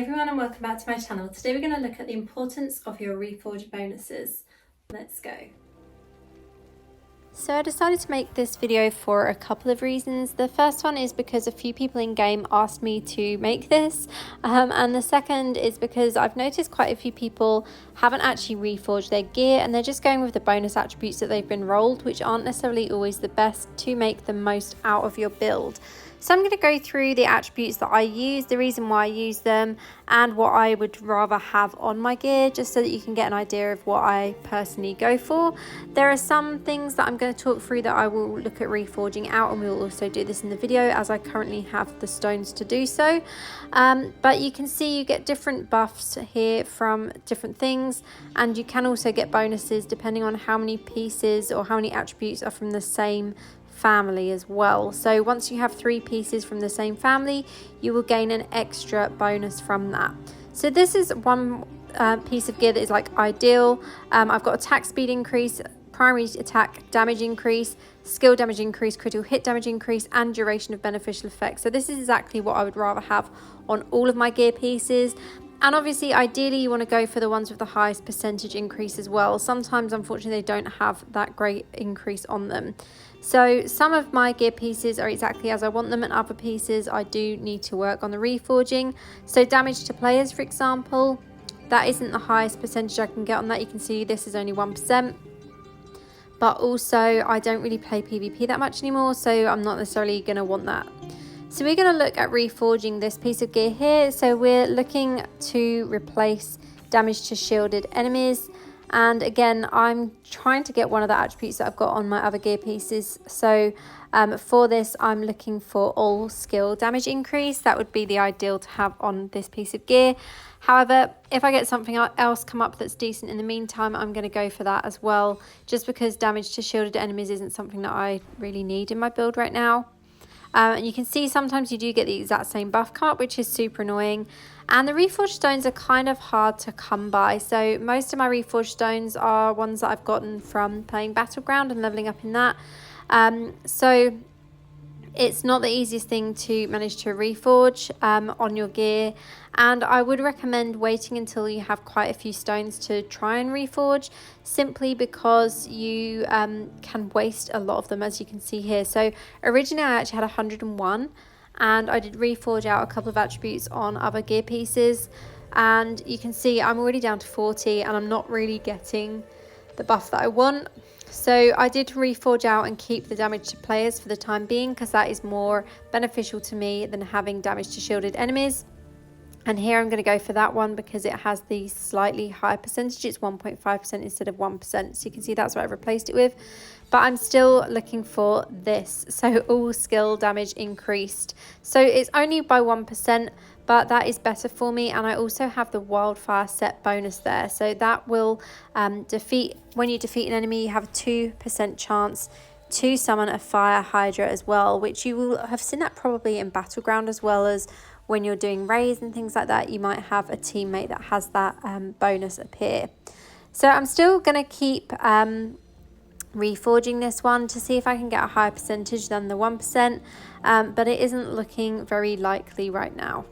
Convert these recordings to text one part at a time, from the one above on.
Hey everyone and welcome back to my channel. Today we're going to look at the importance of your Reforge bonuses. Let's go. So I decided to make this video for a couple of reasons. The first one is because a few people in game asked me to make this, and the second is because I've noticed quite a few people haven't actually reforged their gear and they're just going with the bonus attributes that they've been rolled, which aren't necessarily always the best to make the most out of your build. So I'm going to go through the attributes that I use, the reason why I use them, and what I would rather have on my gear, just so that you can get an idea of what I personally go for. There are some things that I'm going to talk through that I will look at reforging out, and we will also do this in the video as I currently have the stones to do so. But you can see you get different buffs here from different things, and you can also get bonuses depending on how many pieces or how many attributes are from the same family as well. So once you have 3 pieces from the same family, you will gain an extra bonus from that. So this is one piece of gear that is like ideal. I've got attack speed increase, primary attack damage increase, skill damage increase, critical hit damage increase, and duration of beneficial effects. So this is exactly what I would rather have on all of my gear pieces. And obviously, ideally, you want to go for the ones with the highest percentage increase as well. Sometimes, unfortunately, they don't have that great increase on them. So some of my gear pieces are exactly as I want them, and other pieces I do need to work on the reforging. So damage to players, for example, that isn't the highest percentage I can get on that. You can see this is only 1%. But also, I don't really play PvP that much anymore, so I'm not necessarily going to want that. So we're going to look at reforging this piece of gear here. So we're looking to replace damage to shielded enemies. And again, I'm trying to get one of the attributes that I've got on my other gear pieces. So for this, I'm looking for all skill damage increase. That would be the ideal to have on this piece of gear. However, if I get something else come up that's decent in the meantime, I'm going to go for that as well, just because damage to shielded enemies isn't something that I really need in my build right now. And you can see sometimes you do get the exact same buff come up, which is super annoying. And the Reforged stones are kind of hard to come by. So most of my Reforged stones are ones that I've gotten from playing Battleground and leveling up in that. So it's not the easiest thing to manage to reforge on your gear, and I would recommend waiting until you have quite a few stones to try and reforge, simply because you can waste a lot of them, as you can see here. So originally I actually had 101, and I did reforge out a couple of attributes on other gear pieces, and you can see I'm already down to 40 and I'm not really getting the buff that I want. So I did reforge out and keep the damage to players for the time being, because that is more beneficial to me than having damage to shielded enemies. And here I'm going to go for that one because it has the slightly higher percentage. It's 1.5% instead of 1%. So you can see that's what I've replaced it with. But I'm still looking for this. So all skill damage increased. So it's only by 1%. But that is better for me, and I also have the wildfire set bonus there. So that will when you defeat an enemy, you have a 2% chance to summon a fire hydra as well, which you will have seen that probably in Battleground, as well as when you're doing raids and things like that. You might have a teammate that has that bonus appear. So I'm still going to keep reforging this one to see if I can get a higher percentage than the 1%, but it isn't looking very likely right now.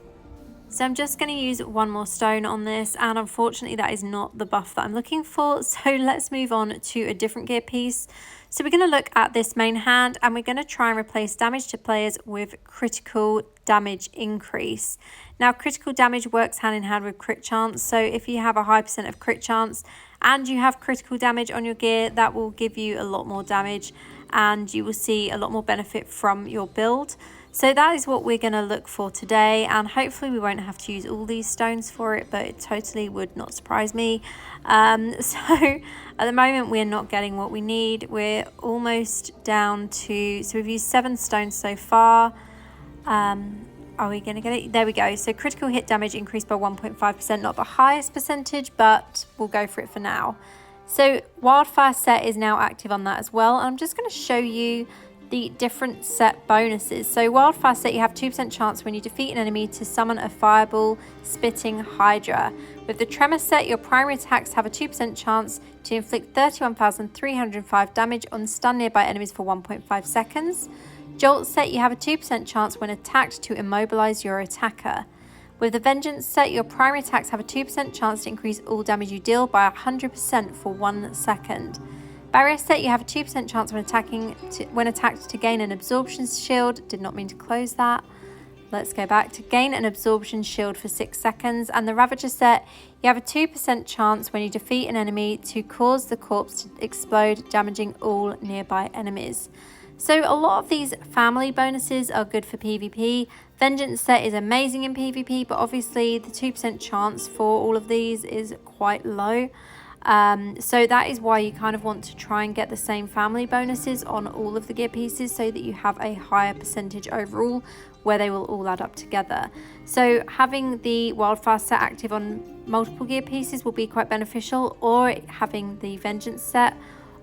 So I'm just going to use one more stone on this, and unfortunately that is not the buff that I'm looking for. So let's move on to a different gear piece. So we're going to look at this main hand, and we're going to try and replace damage to players with critical damage increase. Now critical damage works hand in hand with crit chance. So if you have a high percent of crit chance and you have critical damage on your gear, that will give you a lot more damage and you will see a lot more benefit from your build. So that is what we're going to look for today, and hopefully we won't have to use all these stones for it, but it totally would not surprise me. So at the moment we're not getting what we need. We're almost down to, so we've used 7 stones so far. Are we going to get it? There we go. So critical hit damage increased by 1.5%, not the highest percentage, but we'll go for it for now. So wildfire set is now active on that as well. I'm just going to show you the different set bonuses. So wildfire set, you have 2% chance when you defeat an enemy to summon a fireball spitting hydra. With the tremor set, your primary attacks have a 2% chance to inflict 31,305 damage on stunned nearby enemies for 1.5 seconds. Jolt set, you have a 2% chance when attacked to immobilize your attacker. With the Vengeance set, your primary attacks have a 2% chance to increase all damage you deal by 100% for 1 second. Barrier set, you have a 2% chance when attacked to gain an absorption shield. Did not mean to close that. Let's go back to gain an absorption shield for 6 seconds. And the Ravager set, you have a 2% chance when you defeat an enemy to cause the corpse to explode, damaging all nearby enemies. So a lot of these family bonuses are good for PvP. Vengeance set is amazing in PvP, but obviously the 2% chance for all of these is quite low. So that is why you kind of want to try and get the same family bonuses on all of the gear pieces so that you have a higher percentage overall where they will all add up together. So having the Wildfire set active on multiple gear pieces will be quite beneficial, or having the Vengeance set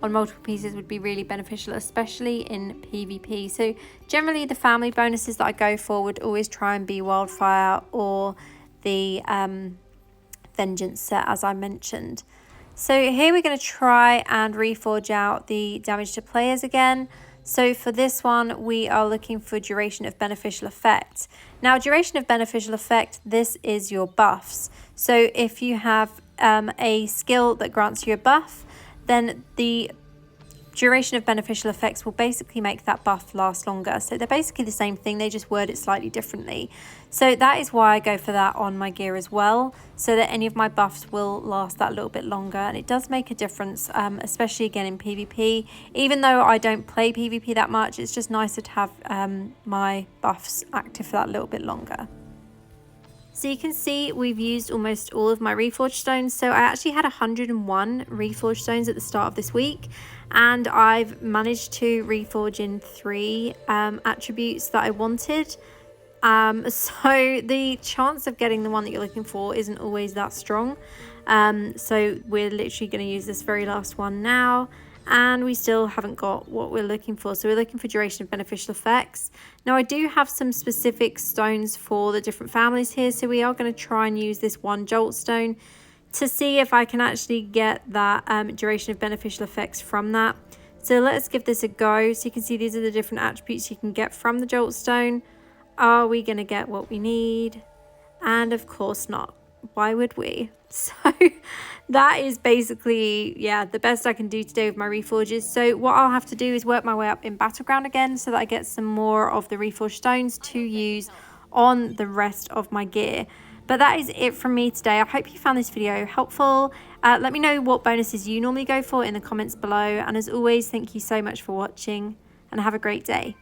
on multiple pieces would be really beneficial, especially in PvP. So generally the family bonuses that I go for would always try and be Wildfire or the Vengeance set, as I mentioned. So here we're going to try and reforge out the damage to players again. So for this one, we are looking for duration of beneficial effect. Now, duration of beneficial effect, this is your buffs. So if you have a skill that grants you a buff, then the duration of beneficial effects will basically make that buff last longer. So they're basically the same thing, they just word it slightly differently. So that is why I go for that on my gear as well, so that any of my buffs will last that little bit longer. And it does make a difference, especially again in PvP. Even though I don't play PvP that much, it's just nicer to have my buffs active for that little bit longer. So you can see we've used almost all of my Reforge stones. So I actually had 101 Reforge stones at the start of this week, and I've managed to reforge in 3 attributes that I wanted. So the chance of getting the one that you're looking for isn't always that strong. So we're literally going to use this very last one now, and we still haven't got what we're looking for. So we're looking for duration of beneficial effects. Now I do have some specific stones for the different families here, so we are going to try and use this one Jolt stone to see if I can actually get that duration of beneficial effects from that. So let's give this a go. So you can see these are the different attributes you can get from the Jolt stone. Are we going to get what we need? And of course not. Why would we? So that is basically, yeah, the best I can do today with my reforges. So what I'll have to do is work my way up in Battleground again so that I get some more of the reforged stones to use on the rest of my gear. But that is it from me today. I hope you found this video helpful. Let me know what bonuses you normally go for in the comments below. And as always, thank you so much for watching and have a great day.